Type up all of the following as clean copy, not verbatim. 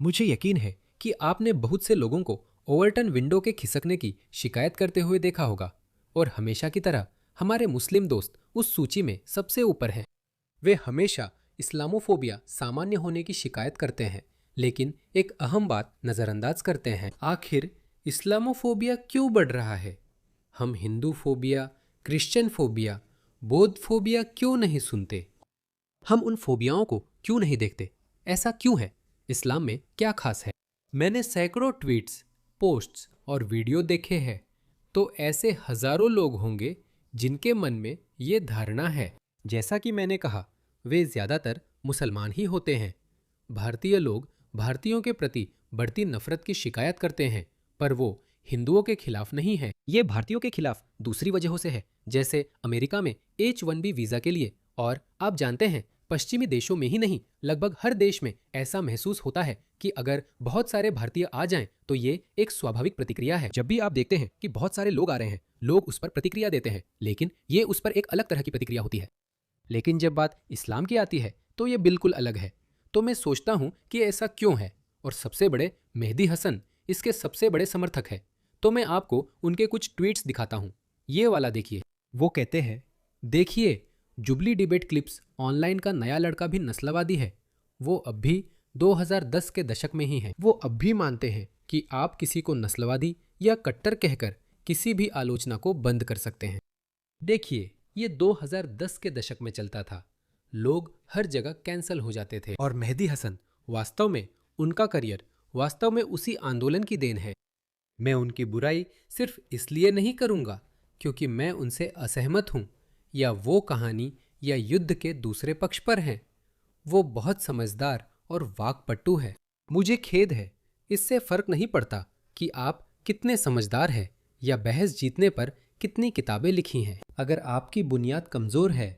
मुझे यकीन है कि आपने बहुत से लोगों को ओवरटन विंडो के खिसकने की शिकायत करते हुए देखा होगा और हमेशा की तरह हमारे मुस्लिम दोस्त उस सूची में सबसे ऊपर हैं। वे हमेशा इस्लामोफोबिया सामान्य होने की शिकायत करते हैं, लेकिन एक अहम बात नज़रअंदाज करते हैं। आखिर इस्लामोफोबिया क्यों बढ़ रहा है? हम हिंदू फोबिया, क्रिश्चियन फोबिया, बौद्ध फोबिया क्यों नहीं सुनते? हम उन फोबियाओं को क्यों नहीं देखते? ऐसा क्यों है? इस्लाम में क्या खास है? मैंने सैकड़ों ट्वीट्स, पोस्ट्स और वीडियो देखे हैं, तो ऐसे हजारों लोग होंगे जिनके मन में ये धारणा है। जैसा कि मैंने कहा, वे ज्यादातर मुसलमान ही होते हैं। भारतीय लोग भारतीयों के प्रति बढ़ती नफरत की शिकायत करते हैं, पर वो हिंदुओं के खिलाफ नहीं है। ये भारतीयों के खिलाफ दूसरी वजहों से है, जैसे अमेरिका में H1B वीजा के लिए। और आप जानते हैं, पश्चिमी देशों में ही नहीं, लगभग हर देश में ऐसा महसूस होता है कि अगर बहुत सारे भारतीय आ जाएं तो ये एक स्वाभाविक प्रतिक्रिया है। जब भी आप देखते हैं कि बहुत सारे लोग आ रहे हैं, लोग उस पर प्रतिक्रिया देते हैं, लेकिन ये उस पर एक अलग तरह की प्रतिक्रिया होती है। लेकिन जब बात इस्लाम की आती है तो ये बिल्कुल अलग है। तो मैं सोचता हूँ कि ऐसा क्यों है, और सबसे बड़े मेहदी हसन इसके सबसे बड़े समर्थक है। तो मैं आपको उनके कुछ ट्वीट्स दिखाता हूँ। ये वाला देखिए। वो कहते हैं, देखिए, जुबली डिबेट क्लिप्स ऑनलाइन का नया लड़का भी नस्लवादी है। वो अब भी 2010 के दशक में ही है। वो अब भी मानते हैं कि आप किसी को नस्लवादी या कट्टर कहकर किसी भी आलोचना को बंद कर सकते हैं। देखिए, ये 2010 के दशक में चलता था। लोग हर जगह कैंसल हो जाते थे, और मेहदी हसन वास्तव में, उनका करियर वास्तव में उसी आंदोलन की देन है। मैं उनकी बुराई सिर्फ इसलिए नहीं करूंगा क्योंकि मैं उनसे असहमत हूं या वो कहानी या युद्ध के दूसरे पक्ष पर हैं। वो बहुत समझदार और वाकपटु है। मुझे खेद है, इससे फर्क नहीं पड़ता कि आप कितने समझदार हैं या बहस जीतने पर कितनी किताबें लिखी हैं। अगर आपकी बुनियाद कमज़ोर है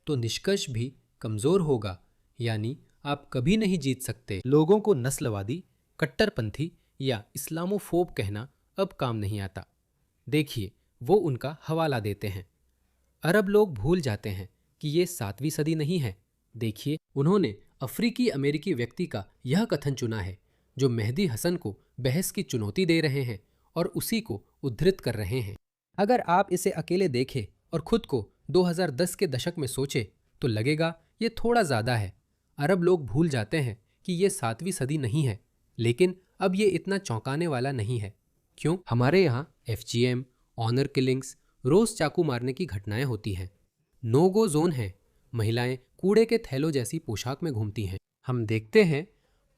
तो निष्कर्ष भी कमज़ोर होगा, यानी आप कभी नहीं जीत सकते। लोगों को नस्लवादी, कट्टरपंथी या इस्लामोफोब कहना अब काम नहीं आता। देखिए, वो उनका हवाला देते हैं। अरब लोग भूल जाते हैं कि ये 7वीं सदी नहीं है। देखिए, उन्होंने अफ्रीकी अमेरिकी व्यक्ति का यह कथन चुना है जो मेहदी हसन को बहस की चुनौती दे रहे हैं और उसी को उद्धृत कर रहे हैं। अगर आप इसे अकेले देखें और खुद को 2010 के दशक में सोचें तो लगेगा ये थोड़ा ज़्यादा है। अरब लोग भूल जाते हैं कि ये 7वीं सदी नहीं है, लेकिन अब ये इतना चौंकाने वाला नहीं है। क्यों? हमारे यहाँ FGM, ऑनर किलिंग्स, रोज़ चाकू मारने की घटनाएं होती हैं। नो गो जोन है, महिलाएं कूड़े के थैलों जैसी पोशाक में घूमती हैं। हम देखते हैं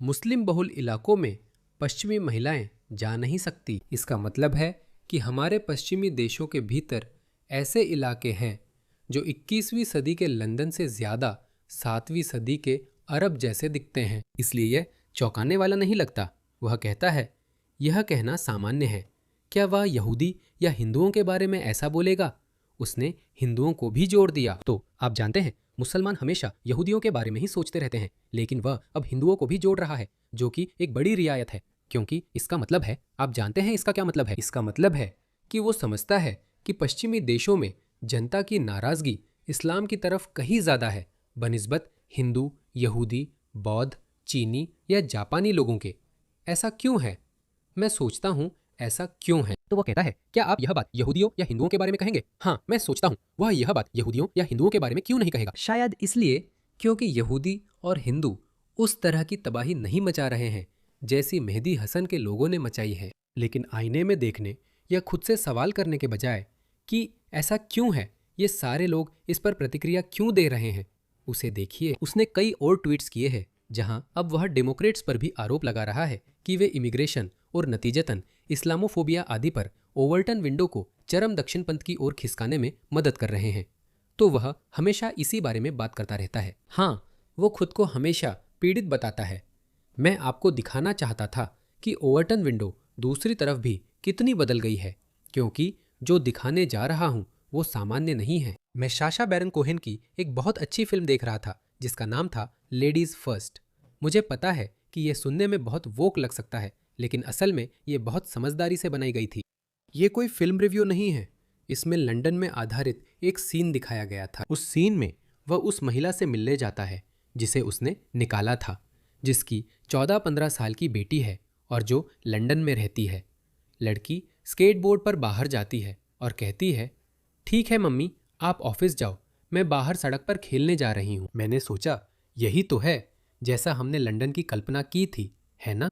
मुस्लिम बहुल इलाकों में पश्चिमी महिलाएं जा नहीं सकती। इसका मतलब है कि हमारे पश्चिमी देशों के भीतर ऐसे इलाके हैं जो 21वीं सदी के लंदन से ज़्यादा 7वीं सदी के अरब जैसे दिखते हैं। इसलिए यह चौंकाने वाला नहीं लगता। वह कहता है, यह कहना सामान्य है। क्या वह यहूदी या हिंदुओं के बारे में ऐसा बोलेगा? उसने हिंदुओं को भी जोड़ दिया। तो आप जानते हैं, मुसलमान हमेशा यहूदियों के बारे में ही सोचते रहते हैं, लेकिन वह अब हिंदुओं को भी जोड़ रहा है, जो कि एक बड़ी रियायत है। क्योंकि इसका मतलब है, आप जानते हैं इसका क्या मतलब है? इसका मतलब है कि वो समझता है कि पश्चिमी देशों में जनता की नाराजगी इस्लाम की तरफ कहीं ज़्यादा है बनिस्बत हिंदू, यहूदी, बौद्ध, चीनी या जापानी लोगों के। ऐसा क्यों है? मैं सोचता हूँ, ऐसा क्यों है? तो वह कहता है, क्या आप यह बात यहूदियों या हिंदुओं के बारे में कहेंगे? हाँ, मैं सोचता हूँ वह यह बात यहूदियों या हिंदुओं के बारे में क्यों नहीं कहेगा। शायद इसलिए क्योंकि यहूदी और हिंदू उस तरह की तबाही नहीं मचा रहे हैं जैसी मेहदी हसन के लोगों ने मचाई है। लेकिन आईने में देखने या खुद से सवाल करने के बजाय कि ऐसा क्यों है, ये सारे लोग इस पर प्रतिक्रिया क्यों दे रहे हैं, उसे देखिए। उसने कई और ट्वीट्स किए हैं जहां अब वह डेमोक्रेट्स पर भी आरोप लगा रहा है कि वे इमिग्रेशन और नतीजतन इस्लामोफोबिया आदि पर ओवरटन विंडो को चरम दक्षिणपंथ की ओर खिसकाने में मदद कर रहे हैं। तो वह हमेशा इसी बारे में बात करता रहता है। हाँ, वो खुद को हमेशा पीड़ित बताता है। मैं आपको दिखाना चाहता था कि ओवरटन विंडो दूसरी तरफ भी कितनी बदल गई है, क्योंकि जो दिखाने जा रहा हूँ वो सामान्य नहीं है। मैं साशा बैरन कोहेन की एक बहुत अच्छी फिल्म देख रहा था जिसका नाम था लेडीज़ फर्स्ट। मुझे पता है कि यह सुनने में बहुत वोक लग सकता है, लेकिन असल में ये बहुत समझदारी से बनाई गई थी। ये कोई फिल्म रिव्यू नहीं है। इसमें लंदन में आधारित एक सीन दिखाया गया था। उस सीन में वह उस महिला से मिलने जाता है जिसे उसने निकाला था, जिसकी 14-15 साल की बेटी है और जो लंदन में रहती है। लड़की स्केटबोर्ड पर बाहर जाती है और कहती है, ठीक है मम्मी, आप ऑफिस जाओ, मैं बाहर सड़क पर खेलने जा रही हूँ। मैंने सोचा, यही तो है जैसा हमने लंदन की कल्पना की थी, है ना?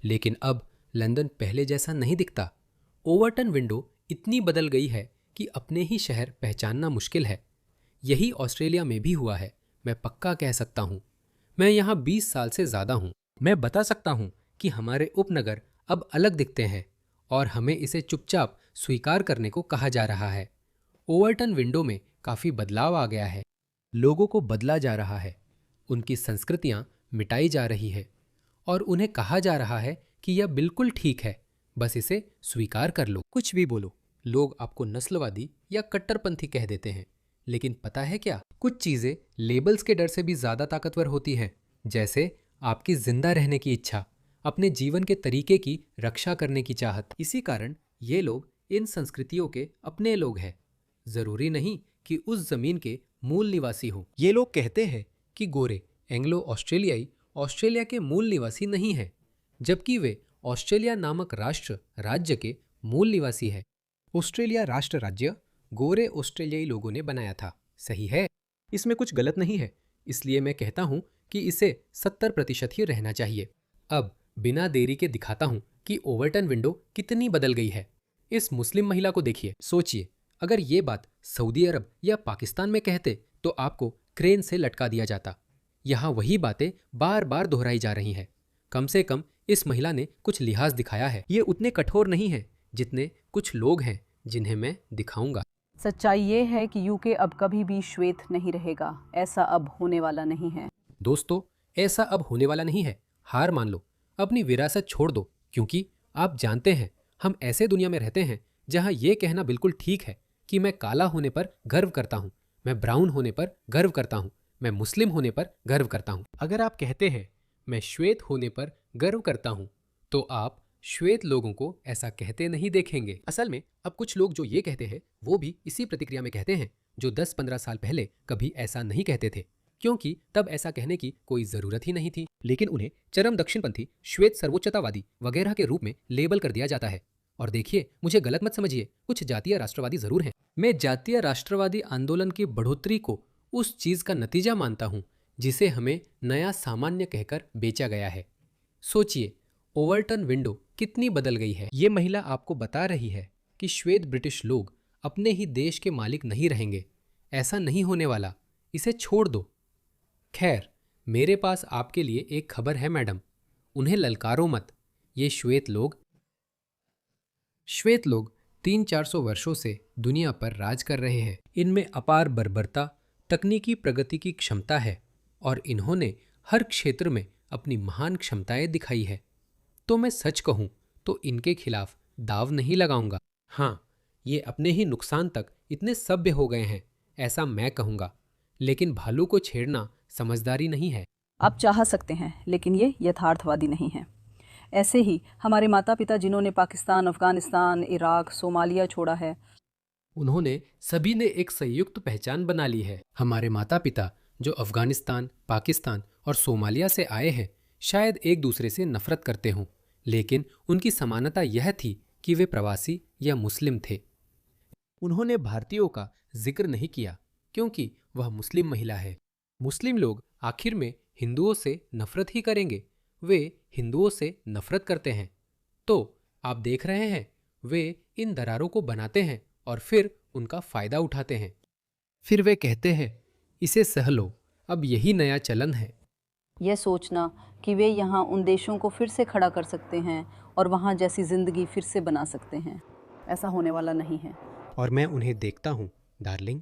लेकिन अब लंदन पहले जैसा नहीं दिखता। ओवरटन विंडो इतनी बदल गई है कि अपने ही शहर पहचानना मुश्किल है। यही ऑस्ट्रेलिया में भी हुआ है, मैं पक्का कह सकता हूँ। मैं यहाँ 20 साल से ज़्यादा हूँ। मैं बता सकता हूँ कि हमारे उपनगर अब अलग दिखते हैं और हमें इसे चुपचाप स्वीकार करने को कहा जा रहा है। ओवरटन विंडो में काफ़ी बदलाव आ गया है। लोगों को बदला जा रहा है, उनकी संस्कृतियाँ मिटाई जा रही है और उन्हें कहा जा रहा है कि यह बिल्कुल ठीक है, बस इसे स्वीकार कर लो। कुछ भी बोलो, लोग आपको नस्लवादी या कट्टरपंथी कह देते हैं, लेकिन पता है क्या, कुछ चीज़ें लेबल्स के डर से भी ज़्यादा ताकतवर होती हैं। जैसे आपकी जिंदा रहने की इच्छा, अपने जीवन के तरीके की रक्षा करने की चाहत। इसी कारण ये लोग इन संस्कृतियों के अपने लोग हैं। जरूरी नहीं कि उस जमीन के मूल निवासी हो। ये लोग कहते हैं कि गोरे एंग्लो ऑस्ट्रेलियाई ऑस्ट्रेलिया के मूल निवासी नहीं हैं, जबकि वे ऑस्ट्रेलिया नामक राष्ट्र राज्य के मूल निवासी है। ऑस्ट्रेलिया राष्ट्र राज्य गोरे ऑस्ट्रेलियाई लोगों ने बनाया था, सही है, इसमें कुछ गलत नहीं है। इसलिए मैं कहता हूं कि इसे 70% ही रहना चाहिए। अब बिना देरी के दिखाता हूं कि ओवरटन विंडो कितनी बदल गई है। इस मुस्लिम महिला को देखिए। सोचिए, अगर ये बात सऊदी अरब या पाकिस्तान में कहते तो आपको क्रेन से लटका दिया जाता। यहाँ वही बातें बार बार दोहराई जा रही हैं। कम से कम इस महिला ने कुछ लिहाज दिखाया है। ये उतने कठोर नहीं है जितने कुछ लोग हैं जिन्हें मैं दिखाऊंगा। सच्चाई ये है कि यूके अब कभी भी श्वेत नहीं रहेगा। ऐसा अब होने वाला नहीं है। दोस्तों, ऐसा अब होने वाला नहीं है। हार मान लो, अपनी विरासत छोड़ दो, क्योंकि आप जानते हैं हम ऐसे दुनिया में रहते हैं जहां ये कहना बिल्कुल ठीक है कि मैं काला होने पर गर्व करता हूं, मैं ब्राउन होने पर गर्व करता हूं, मैं मुस्लिम होने पर गर्व करता हूं। अगर आप कहते हैं मैं श्वेत होने पर गर्व करता हूं, तो आप श्वेत लोगों को ऐसा कहते नहीं देखेंगे। असल में अब कुछ लोग जो ये कहते हैं वो भी इसी प्रतिक्रिया में कहते हैं, जो 10-15 साल पहले कभी ऐसा नहीं कहते थे, क्योंकि तब ऐसा कहने की कोई जरूरत ही नहीं थी। लेकिन उन्हें चरम दक्षिणपंथी, श्वेत सर्वोच्चतावादी वगैरह के रूप में लेबल कर दिया जाता है। और देखिए, मुझे गलत मत समझिए, कुछ जातीय राष्ट्रवादी जरूर हैं। मैं जातीय राष्ट्रवादी आंदोलन की बढ़ोतरी को उस चीज का नतीजा मानता हूं जिसे हमें नया सामान्य कहकर बेचा गया है। सोचिए, ओवरटन विंडो कितनी बदल गई है। ये महिला आपको बता रही है कि श्वेत ब्रिटिश लोग अपने ही देश के मालिक नहीं रहेंगे। ऐसा नहीं होने वाला, इसे छोड़ दो। खैर, मेरे पास आपके लिए एक खबर है मैडम, उन्हें ललकारो मत। ये श्वेत लोग 300-400 वर्षों से दुनिया पर राज कर रहे हैं। इनमें अपार बर्बरता, तकनीकी प्रगति की क्षमता है और इन्होंने हर क्षेत्र में अपनी महान क्षमताएं दिखाई है। तो मैं सच कहूं तो इनके खिलाफ दाव नहीं लगाऊंगा। हाँ, ये अपने ही नुकसान तक इतने सभ्य हो गए हैं, ऐसा मैं कहूंगा। लेकिन भालू को छेड़ना समझदारी नहीं है। आप चाह सकते हैं, लेकिन ये यथार्थवादी नहीं है। ऐसे ही हमारे माता पिता जिन्होंने पाकिस्तान, अफगानिस्तान, इराक, सोमालिया छोड़ा है, उन्होंने सभी ने एक संयुक्त पहचान बना ली है। हमारे माता पिता जो अफगानिस्तान, पाकिस्तान और सोमालिया से आए हैं, शायद एक दूसरे से नफरत करते हों, लेकिन उनकी समानता यह थी कि वे प्रवासी या मुस्लिम थे। उन्होंने भारतीयों का जिक्र नहीं किया क्योंकि वह मुस्लिम महिला है। मुस्लिम लोग आखिर में हिंदुओं से नफरत ही करेंगे। वे हिंदुओं से नफरत करते हैं। तो आप देख रहे हैं, वे इन दरारों को बनाते हैं और फिर उनका फायदा उठाते हैं। फिर वे कहते हैं, इसे सह लो, अब यही नया चलन है। यह सोचना कि वे यहाँ उन देशों को फिर से खड़ा कर सकते हैं और वहाँ जैसी जिंदगी फिर से बना सकते हैं, ऐसा होने वाला नहीं है। और मैं उन्हें देखता हूँ डार्लिंग,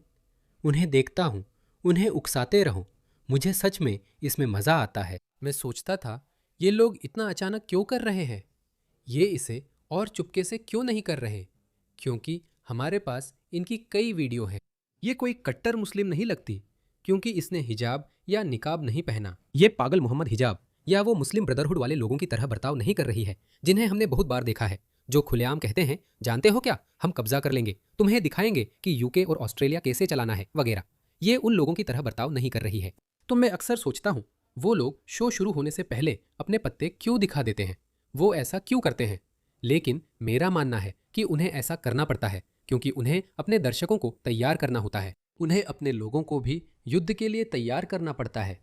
उन्हें देखता हूँ, उन्हें उकसाते रहो। मुझे सच में इसमें मज़ा आता है। मैं सोचता था, ये लोग इतना अचानक क्यों कर रहे हैं? ये इसे और चुपके से क्यों नहीं कर रहे? क्योंकि हमारे पास इनकी कई वीडियो हैं। ये कोई कट्टर मुस्लिम नहीं लगती क्योंकि इसने हिजाब या निकाब नहीं पहना। ये पागल मोहम्मद हिजाब या वो मुस्लिम ब्रदरहुड वाले लोगों की तरह बर्ताव नहीं कर रही है, जिन्हें हमने बहुत बार देखा है, जो खुलेआम कहते हैं, जानते हो क्या, हम कब्जा कर लेंगे, तुम्हें दिखाएंगे कि यूके और ऑस्ट्रेलिया कैसे चलाना है वगैरह। ये उन लोगों की तरह बर्ताव नहीं कर रही है। तो मैं अक्सर सोचता हूँ वो लोग शो शुरू होने से पहले अपने पत्ते क्यों दिखा देते हैं? वो ऐसा क्यों करते हैं? लेकिन मेरा मानना है कि उन्हें ऐसा करना पड़ता है क्योंकि उन्हें अपने दर्शकों को तैयार करना होता है। उन्हें अपने लोगों को भी युद्ध के लिए तैयार करना पड़ता है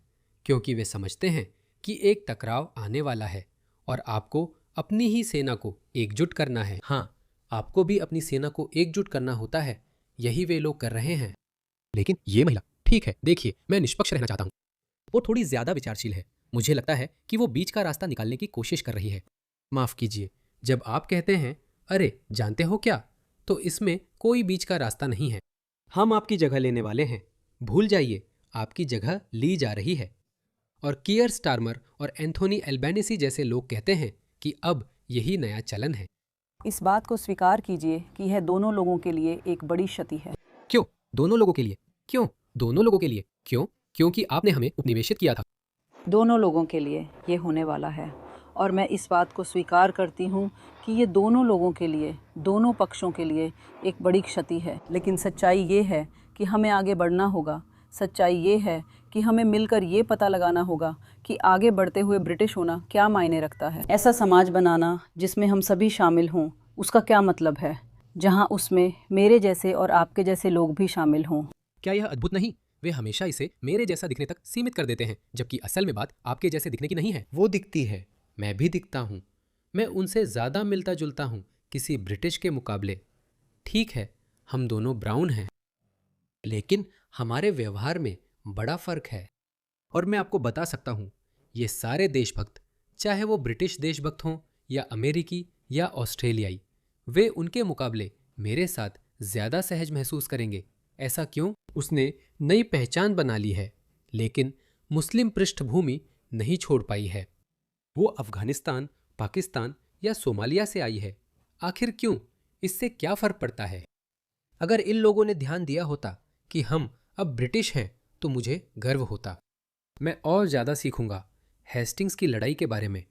क्योंकि वे समझते हैं कि एक टकराव आने वाला है और आपको अपनी ही सेना को एकजुट करना है। हाँ, आपको भी अपनी सेना को एकजुट करना होता है। यही वे लोग कर रहे हैं। लेकिन ये महिला, ठीक है, देखिए, मैं निष्पक्ष रहना चाहता हूँ। वो थोड़ी ज्यादा विचारशील है। मुझे लगता है कि वो बीच का रास्ता निकालने की कोशिश कर रही है। माफ कीजिए, जब आप कहते हैं अरे जानते हो क्या, तो इसमें कोई बीच का रास्ता नहीं है। हम आपकी जगह लेने वाले हैं। भूल जाइए, आपकी जगह ली जा रही है। और कियर स्टारमर और एंथोनी एल्बेनिसी जैसे लोग कहते हैं कि अब यही नया चलन है। इस बात को स्वीकार कीजिए कि यह दोनों लोगों के लिए एक बड़ी क्षति है। क्यों दोनों लोगों के लिए? क्यों दोनों लोगों के लिए? क्यों? क्योंकि आपने हमें उपनिवेशित किया था। दोनों लोगों के लिए ये होने वाला है और मैं इस बात को स्वीकार करती हूँ कि ये दोनों लोगों के लिए, दोनों पक्षों के लिए एक बड़ी क्षति है। लेकिन सच्चाई ये है कि हमें आगे बढ़ना होगा। सच्चाई ये है कि हमें मिलकर ये पता लगाना होगा कि आगे बढ़ते हुए ब्रिटिश होना क्या मायने रखता है। ऐसा समाज बनाना जिसमें हम सभी शामिल हों, उसका क्या मतलब है, जहाँ उसमें मेरे जैसे और आपके जैसे लोग भी शामिल हों। क्या यह अद्भुत नहीं? वे हमेशा इसे मेरे जैसा दिखने तक सीमित कर देते हैं, जबकि असल में बात आपके जैसे दिखने की नहीं है। वो दिखती है, मैं भी दिखता हूँ। मैं उनसे ज़्यादा मिलता जुलता हूँ किसी ब्रिटिश के मुकाबले। ठीक है, हम दोनों ब्राउन हैं, लेकिन हमारे व्यवहार में बड़ा फर्क है। और मैं आपको बता सकता हूँ, ये सारे देशभक्त, चाहे वो ब्रिटिश देशभक्त हों या अमेरिकी या ऑस्ट्रेलियाई, वे उनके मुकाबले मेरे साथ ज़्यादा सहज महसूस करेंगे। ऐसा क्यों? उसने नई पहचान बना ली है, लेकिन मुस्लिम पृष्ठभूमि नहीं छोड़ पाई है। वो अफगानिस्तान, पाकिस्तान या सोमालिया से आई है। आखिर क्यों? इससे क्या फर्क पड़ता है? अगर इन लोगों ने ध्यान दिया होता कि हम अब ब्रिटिश हैं, तो मुझे गर्व होता। मैं और ज़्यादा सीखूंगा हेस्टिंग्स की लड़ाई के बारे में।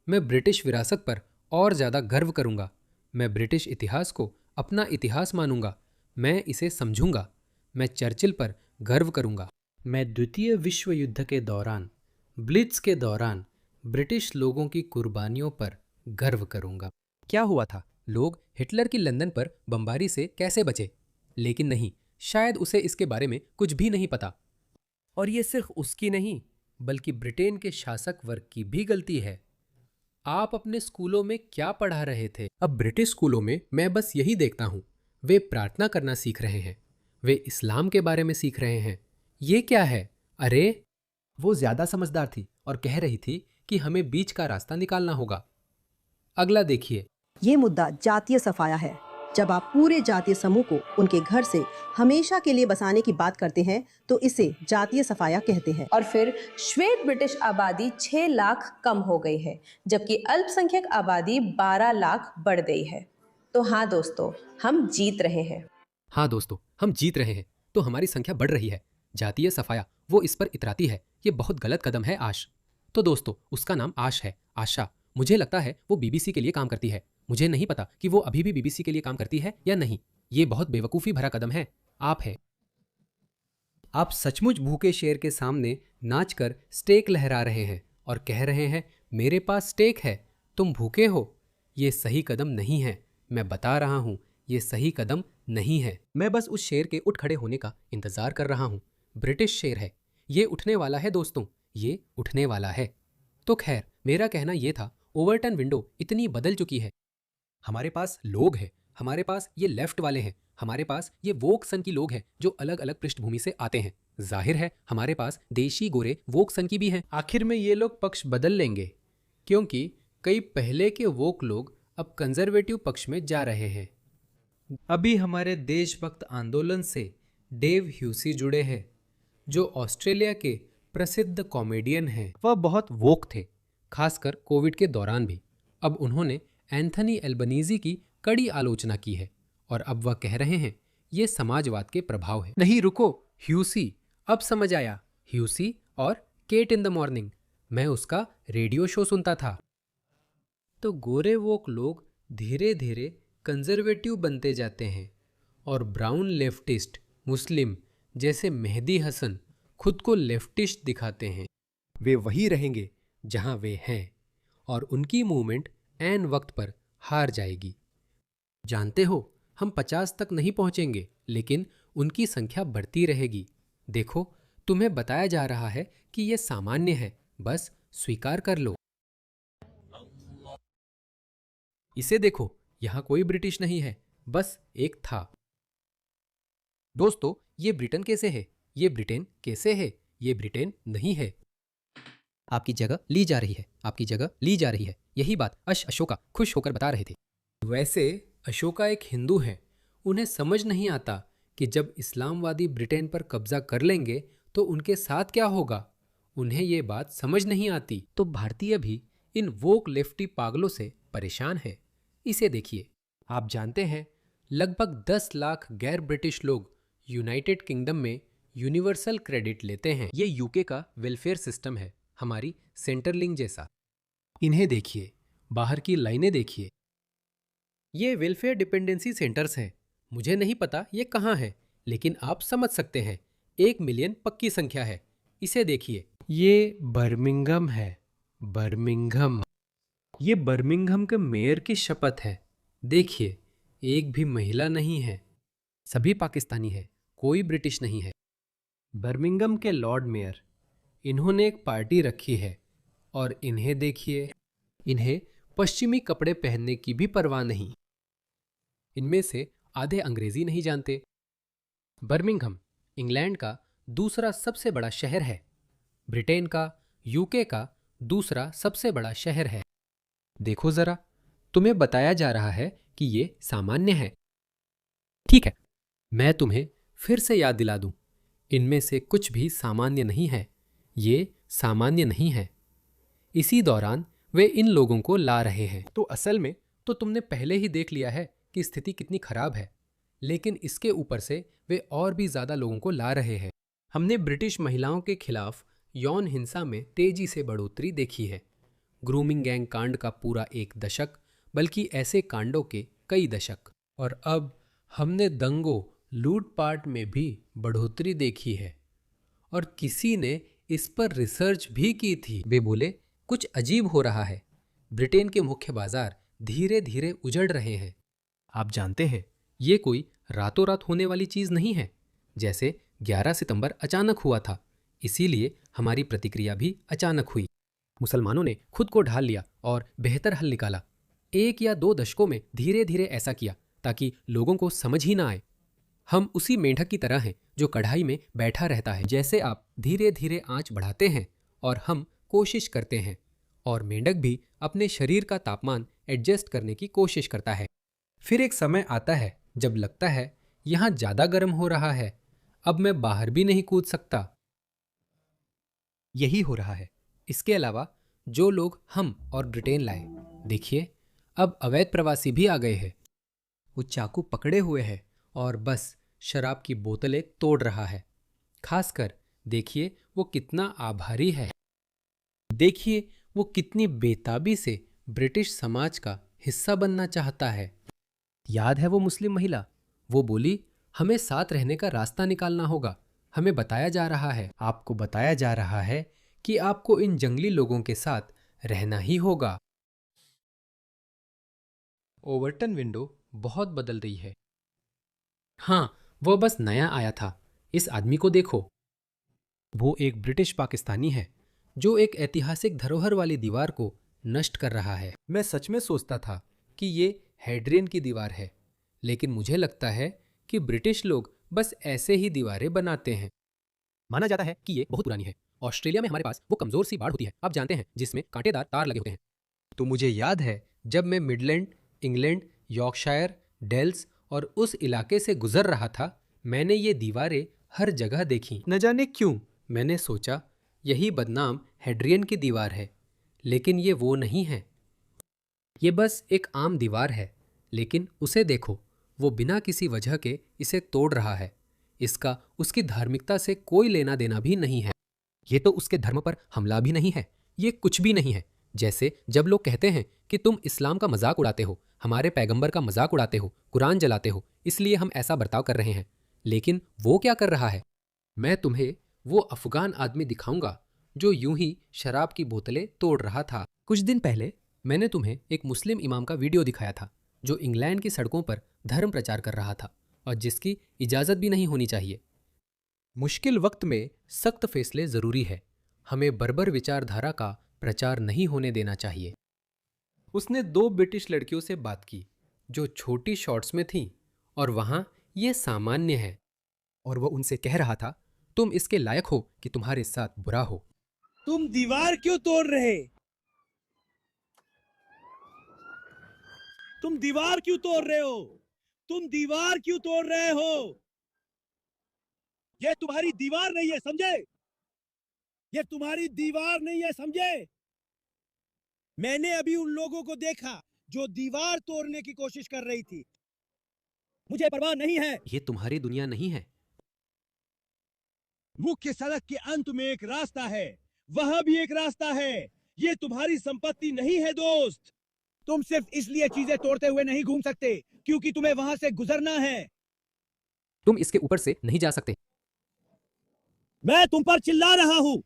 मैं ब्रिटिश विरासत पर और ज़्यादा गर्व करूंगा। मैं ब्रिटिश इतिहास को अपना इतिहास मानूंगा। मैं इसे समझूंगा। मैं चर्चिल पर गर्व करूंगा। मैं द्वितीय विश्व युद्ध के दौरान, ब्लिट्ज के दौरान ब्रिटिश लोगों की कुर्बानियों पर गर्व करूंगा। क्या हुआ था? लोग हिटलर की लंदन पर बमबारी से कैसे बचे? लेकिन नहीं, शायद उसे इसके बारे में कुछ भी नहीं पता। और ये सिर्फ उसकी नहीं, बल्कि ब्रिटेन के शासक वर्ग की भी गलती है। आप अपने स्कूलों में क्या पढ़ा रहे थे? अब ब्रिटिश स्कूलों में मैं बस यही देखता हूँ, वे प्रार्थना करना सीख रहे हैं। वे इस्लाम के बारे में सीख रहे हैं। ये क्या है? अरे, वो ज्यादा समझदार थी और कह रही थी कि हमें बीच का रास्ता निकालना होगा। अगला देखिए। ये मुद्दा जातीय सफाया है। जब आप पूरे जातीय समूह को उनके घर से हमेशा के लिए बसाने की बात करते हैं तो इसे जातीय सफाया कहते हैं। और फिर श्वेत ब्रिटिश आबादी 6 लाख कम हो गई है, जबकि अल्पसंख्यक आबादी 12 लाख बढ़ गई है। तो हाँ दोस्तों, हम जीत रहे हैं। हाँ दोस्तों, हम जीत रहे हैं, तो हमारी संख्या बढ़ रही है। जातीय सफाया, वो इस पर इतराती है। ये बहुत गलत कदम है, आश। तो दोस्तों, उसका नाम आश है, आशा। मुझे लगता है वो बीबीसी के लिए काम करती है। मुझे नहीं पता कि वो अभी भी बीबीसी के लिए काम करती है या नहीं। ये बहुत बेवकूफ़ी भरा कदम है। आप है, आप सचमुच भूखे शेर के सामने नाचकर स्टेक लहरा रहे हैं और कह रहे हैं, मेरे पास स्टेक है, तुम भूखे हो। ये सही कदम नहीं है। मैं बता रहा हूँ, ये सही कदम नहीं है। मैं बस उस शेर के उठ खड़े होने का इंतजार कर रहा हूँ। ब्रिटिश शेर है, ये उठने वाला है दोस्तों, ये उठने वाला है। तो खैर, मेरा कहना ये था, ओवरटन विंडो इतनी बदल चुकी है। हमारे पास लोग हैं, हमारे पास ये लेफ्ट वाले हैं, हमारे पास ये वोक सन की लोग हैं जो अलग अलग पृष्ठभूमि से आते हैं। जाहिर है हमारे पास देशी गोरे वोक सन की भी हैं। आखिर में ये लोग पक्ष बदल लेंगे, क्योंकि कई पहले के वोक लोग अब कंजर्वेटिव पक्ष में जा रहे हैं। अभी हमारे देशभक्त आंदोलन से डेव ह्यूसी जुड़े हैं, जो ऑस्ट्रेलिया के प्रसिद्ध कॉमेडियन हैं। वह बहुत वोक थे, खासकर कोविड के दौरान भी। अब उन्होंने एंथनी एल्बनीजी की कड़ी आलोचना की है और अब वह कह रहे हैं ये समाजवाद के प्रभाव है। नहीं रुको, ह्यूसी, अब समझ आया। ह्यूसी और केट इन द मॉर्निंग, मैं उसका रेडियो शो सुनता था। तो गोरे वोक लोग धीरे धीरे कंजर्वेटिव बनते जाते हैं और ब्राउन लेफ्टिस्ट मुस्लिम जैसे मेहदी हसन खुद को लेफ्टिस्ट दिखाते हैं। वे वही रहेंगे जहां वे हैं और उनकी मूवमेंट ऐन वक्त पर हार जाएगी। जानते हो, हम 50 तक नहीं पहुंचेंगे, लेकिन उनकी संख्या बढ़ती रहेगी। देखो, तुम्हें बताया जा रहा है कि यह सामान्य है, बस स्वीकार कर लो। इसे देखो, यहां कोई ब्रिटिश नहीं है, बस एक था। दोस्तों, ये ब्रिटेन कैसे है? ये ब्रिटेन कैसे है? ये ब्रिटेन नहीं है। आपकी जगह ली जा रही है, आपकी जगह ली जा रही है। यही बात अशोका खुश होकर बता रहे थे। वैसे अशोका एक हिंदू हैं। उन्हें समझ नहीं आता कि जब इस्लामवादी ब्रिटेन पर कब्जा कर लेंगे तो उनके साथ क्या होगा। उन्हें ये बात समझ नहीं आती। तो भारतीय भी इन वोक लेफ्टी पागलों से परेशान है। इसे देखिए, आप जानते हैं लगभग 10 लाख गैर ब्रिटिश लोग यूनाइटेड किंगडम में यूनिवर्सल क्रेडिट लेते हैं। ये यूके का वेलफेयर सिस्टम है, हमारी सेंटरलिंक जैसा। इन्हें देखिए, बाहर की लाइनें देखिए। ये वेलफेयर डिपेंडेंसी सेंटर्स हैं। मुझे नहीं पता ये कहाँ है, लेकिन आप समझ सकते हैं 1 मिलियन पक्की संख्या है। इसे देखिए, ये बर्मिंघम है। बर्मिंघम, ये बर्मिंघम के मेयर की शपथ है। देखिए, एक भी महिला नहीं है, सभी पाकिस्तानी है, कोई ब्रिटिश नहीं है। बर्मिंघम के लॉर्ड मेयर, इन्होंने एक पार्टी रखी है और इन्हें देखिए, इन्हें पश्चिमी कपड़े पहनने की भी परवाह नहीं। इनमें से आधे अंग्रेजी नहीं जानते। बर्मिंघम इंग्लैंड का दूसरा सबसे बड़ा शहर है। ब्रिटेन का, यूके का दूसरा सबसे बड़ा शहर है। देखो जरा, तुम्हें बताया जा रहा है कि ये सामान्य है। ठीक है, मैं तुम्हें फिर से याद दिला दूं, इनमें से कुछ भी सामान्य नहीं है। ये सामान्य नहीं है। इसी दौरान वे इन लोगों को ला रहे हैं। तो असल में तो तुमने पहले ही देख लिया है कि स्थिति कितनी खराब है, लेकिन इसके ऊपर से वे और भी ज्यादा लोगों को ला रहे हैं। हमने ब्रिटिश महिलाओं के खिलाफ यौन हिंसा में तेजी से बढ़ोतरी देखी है। ग्रूमिंग गैंग कांड का पूरा 1 दशक, बल्कि ऐसे कांडों के कई दशक। और अब हमने दंगों, लूटपाट में भी बढ़ोतरी देखी है। और किसी ने इस पर रिसर्च भी की थी। वे बोले, कुछ अजीब हो रहा है। ब्रिटेन के मुख्य बाजार धीरे धीरे उजड़ रहे हैं। आप जानते हैं, ये कोई रातों रात होने वाली चीज नहीं है। जैसे 11 सितंबर अचानक हुआ था, इसीलिए हमारी प्रतिक्रिया भी अचानक हुई। मुसलमानों ने खुद को ढाल लिया और बेहतर हल निकाला। 1 या 2 दशकों में धीरे धीरे ऐसा किया ताकि लोगों को समझ ही ना आए। हम उसी मेंढक की तरह हैं जो कढ़ाई में बैठा रहता है। जैसे आप धीरे धीरे आंच बढ़ाते हैं और हम कोशिश करते हैं, और मेंढक भी अपने शरीर का तापमान एडजस्ट करने की कोशिश करता है। फिर एक समय आता है जब लगता है यहाँ ज्यादा गर्म हो रहा है, अब मैं बाहर भी नहीं कूद सकता। यही हो रहा है। इसके अलावा जो लोग हम और ब्रिटेन लाए, देखिए, अब अवैध प्रवासी भी आ गए हैं। वो चाकू पकड़े हुए है और बस शराब की बोतलें तोड़ रहा है। खासकर देखिए वो कितना आभारी है। देखिए वो कितनी बेताबी से ब्रिटिश समाज का हिस्सा बनना चाहता है। याद है वो मुस्लिम महिला, वो बोली, हमें साथ रहने का रास्ता निकालना होगा। हमें बताया जा रहा है, आपको बताया जा रहा है कि आपको इन जंगली लोगों के साथ रहना ही होगा। ओवरटन विंडो बहुत बदल रही है। हाँ, वह बस नया आया था। इस आदमी को देखो, वो एक ब्रिटिश पाकिस्तानी है जो एक ऐतिहासिक धरोहर वाली दीवार को नष्ट कर रहा है। मैं सच में सोचता था कि ये हेड्रियन की दीवार है, लेकिन मुझे लगता है कि ब्रिटिश लोग बस ऐसे ही दीवारें बनाते हैं। माना जाता है कि ये बहुत पुरानी है। ऑस्ट्रेलिया में हमारे पास वो कमजोर सी बाड़ होती है, आप जानते हैं, जिसमें कांटेदार तार लगे होते हैं। तो मुझे याद है जब मैं मिडलैंड, इंग्लैंड, यॉर्कशायर, डेल्स और उस इलाके से गुजर रहा था, मैंने ये दीवारें हर जगह देखी। न जाने क्यों मैंने सोचा यही बदनाम हेड्रियन की दीवार है, लेकिन ये वो नहीं है। ये बस एक आम दीवार है, लेकिन उसे देखो, वो बिना किसी वजह के इसे तोड़ रहा है। इसका उसकी धार्मिकता से कोई लेना देना भी नहीं है। ये तो उसके धर्म पर हमला भी नहीं है। ये कुछ भी नहीं है। जैसे जब लोग कहते हैं कि तुम इस्लाम का मजाक उड़ाते हो, हमारे पैगंबर का मजाक उड़ाते हो, कुरान जलाते हो, इसलिए हम ऐसा बर्ताव कर रहे हैं। लेकिन वो क्या कर रहा है? मैं तुम्हें वो अफगान आदमी दिखाऊंगा जो यूं ही शराब की बोतलें तोड़ रहा था। कुछ दिन पहले मैंने तुम्हें एक मुस्लिम इमाम का वीडियो दिखाया था जो इंग्लैंड की सड़कों पर धर्म प्रचार कर रहा था और जिसकी इजाज़त भी नहीं होनी चाहिए। मुश्किल वक्त में सख्त फैसले ज़रूरी है। हमें बर्बर विचारधारा का प्रचार नहीं होने देना चाहिए। उसने 2 ब्रिटिश लड़कियों से बात की जो छोटी शॉर्ट्स में थीं और वहाँ ये सामान्य है, और वो उनसे कह रहा था तुम इसके लायक हो कि तुम्हारे साथ बुरा हो। तुम दीवार क्यों तोड़ रहे? तुम दीवार क्यों तोड़ रहे हो? तुम दीवार क्यों तोड़ रहे हो? ये तुम्हारी दीवार नहीं है, समझे? ये तुम्हारी दीवार नहीं है, समझे? मैंने अभी उन लोगों को देखा जो दीवार तोड़ने की कोशिश कर रही थी। मुझे परवाह नहीं है। ये तुम्हारी दुनिया नहीं है। मुख्य सड़क के अंत में एक रास्ता है, वहां भी एक रास्ता है। ये तुम्हारी संपत्ति नहीं है दोस्त। तुम सिर्फ इसलिए चीजें तोड़ते हुए नहीं घूम सकते क्योंकि तुम्हें वहां से गुजरना है। तुम इसके ऊपर से नहीं जा सकते। मैं तुम पर चिल्ला रहा हूं।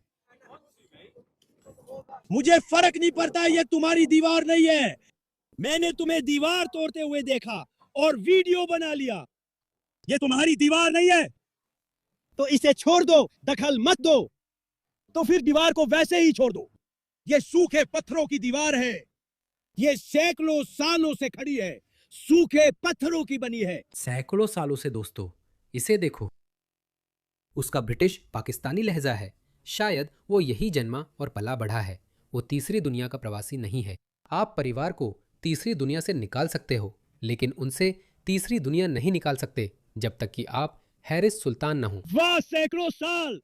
मुझे फर्क नहीं पड़ता, ये तुम्हारी दीवार नहीं है। मैंने तुम्हें दीवार तोड़ते हुए देखा और वीडियो बना लिया। ये तुम्हारी दीवार नहीं है तो इसे छोड़ दो, दखल मत दो। तो फिर दीवार को वैसे ही छोड़ दो। ये सूखे पत्थरों की दीवार है। ये सैकड़ों सालों से खड़ी है, सूखे पत्थरों की बनी है। सैकड़ों सालों से दोस्तों, इसे देखो। उसका ब्रिटिश पाकिस्तानी लहजा है। शायद वो यही जन्मा और पला बढ़ा है। वो तीसरी दुनिया का प्रवासी नहीं है। आप परिवार को तीसरी दुनिया से निकाल सकते हो, लेकिन उनसे तीसरी दुनिया नहीं निकाल सकते जब तक कि आप हैरिस सुल्तान न हो। वाह, सैकड़ों साल!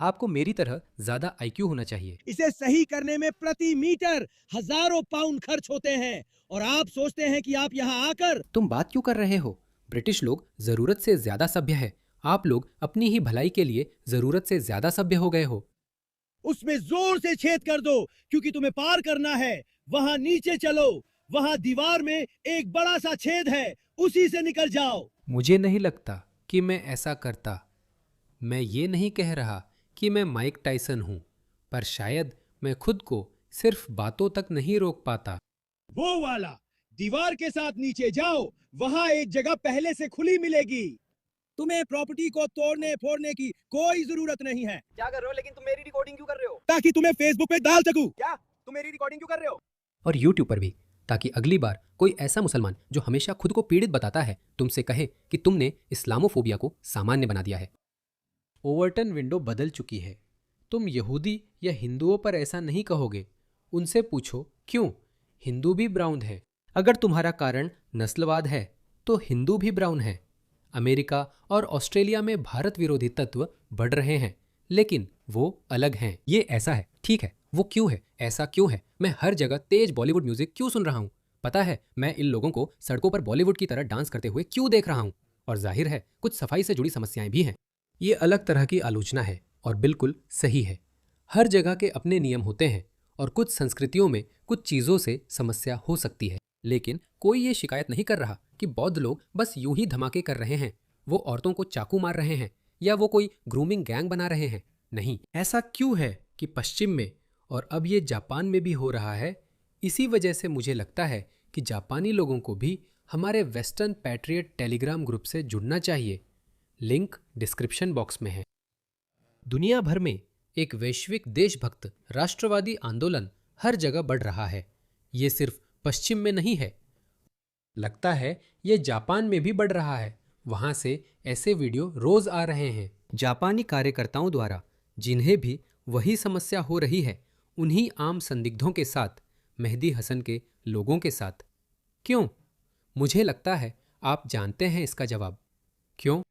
आपको मेरी तरह ज्यादा आईक्यू होना चाहिए। इसे सही करने में प्रति मीटर हजारों पाउंड खर्च होते हैं और आप सोचते हैं कि आप यहाँ आकर। तुम बात क्यों कर रहे हो? ब्रिटिश लोग जरूरत से ज्यादा सभ्य है। आप लोग अपनी ही भलाई के लिए जरूरत से ज्यादा सभ्य हो गए हो। उसमें जोर से छेद कर दो क्योंकि तुम्हें पार करना है। वहां नीचे चलो, वहां दीवार में एक बड़ा सा छेद है, उसी से निकल जाओ। मुझे नहीं लगता कि मैं ऐसा करता। मैं ये नहीं कह रहा कि मैं माइक टाइसन हूं, पर शायद मैं खुद को सिर्फ बातों तक नहीं रोक पाता। वो वाला दीवार के साथ नीचे जाओ, वहां एक जगह पहले से खुली मिलेगी। तुम्हें प्रॉपर्टी को तोड़ने फोड़ने की कोई जरूरत नहीं है। क्या कर रहे हो? लेकिन तुम मेरी रिकॉर्डिंग क्यों कर रहे हो? ताकि तुम्हें फेसबुक पे डाल सकूं। क्या तुम मेरी रिकॉर्डिंग क्यों कर रहे हो? और यूट्यूब पर भी, ताकि अगली बार कोई ऐसा मुसलमान जो हमेशा खुद को पीड़ित बताता है तुमसे कहे कि तुमने इस्लामोफोबिया को सामान्य बना दिया है। ओवरटन विंडो बदल चुकी है। तुम यहूदी या हिंदुओं पर ऐसा नहीं कहोगे। उनसे पूछो क्यों? हिंदू भी ब्राउन है। अगर तुम्हारा कारण नस्लवाद है तो हिंदू भी ब्राउन है। अमेरिका और ऑस्ट्रेलिया में भारत विरोधी तत्व बढ़ रहे हैं, लेकिन वो अलग हैं। ये ऐसा है, ठीक है। वो क्यों है? ऐसा क्यों है? मैं हर जगह तेज बॉलीवुड म्यूजिक क्यों सुन रहा हूँ? पता है मैं इन लोगों को सड़कों पर बॉलीवुड की तरह डांस करते हुए क्यों देख रहा हूँ? और जाहिर है कुछ सफाई से जुड़ी समस्याएं भी हैं। ये अलग तरह की आलोचना है और बिल्कुल सही है। हर जगह के अपने नियम होते हैं और कुछ संस्कृतियों में कुछ चीज़ों से समस्या हो सकती है, लेकिन कोई ये शिकायत नहीं कर रहा कि बौद्ध लोग बस यूं ही धमाके कर रहे हैं, वो औरतों को चाकू मार रहे हैं या वो कोई ग्रूमिंग गैंग बना रहे हैं। नहीं, ऐसा क्यों है कि पश्चिम में और अब ये जापान में भी हो रहा है? इसी वजह से मुझे लगता है कि जापानी लोगों को भी हमारे वेस्टर्न पैट्रियट टेलीग्राम ग्रुप से जुड़ना चाहिए। लिंक डिस्क्रिप्शन बॉक्स में है। दुनिया भर में एक वैश्विक देशभक्त राष्ट्रवादी आंदोलन हर जगह बढ़ रहा है। ये सिर्फ पश्चिम में नहीं है, लगता है ये जापान में भी बढ़ रहा है। वहाँ से ऐसे वीडियो रोज आ रहे हैं जापानी कार्यकर्ताओं द्वारा, जिन्हें भी वही समस्या हो रही है, उन्हीं आम संदिग्धों के साथ, मेहदी हसन के लोगों के साथ। क्यों? मुझे लगता है आप जानते हैं इसका जवाब। क्यों?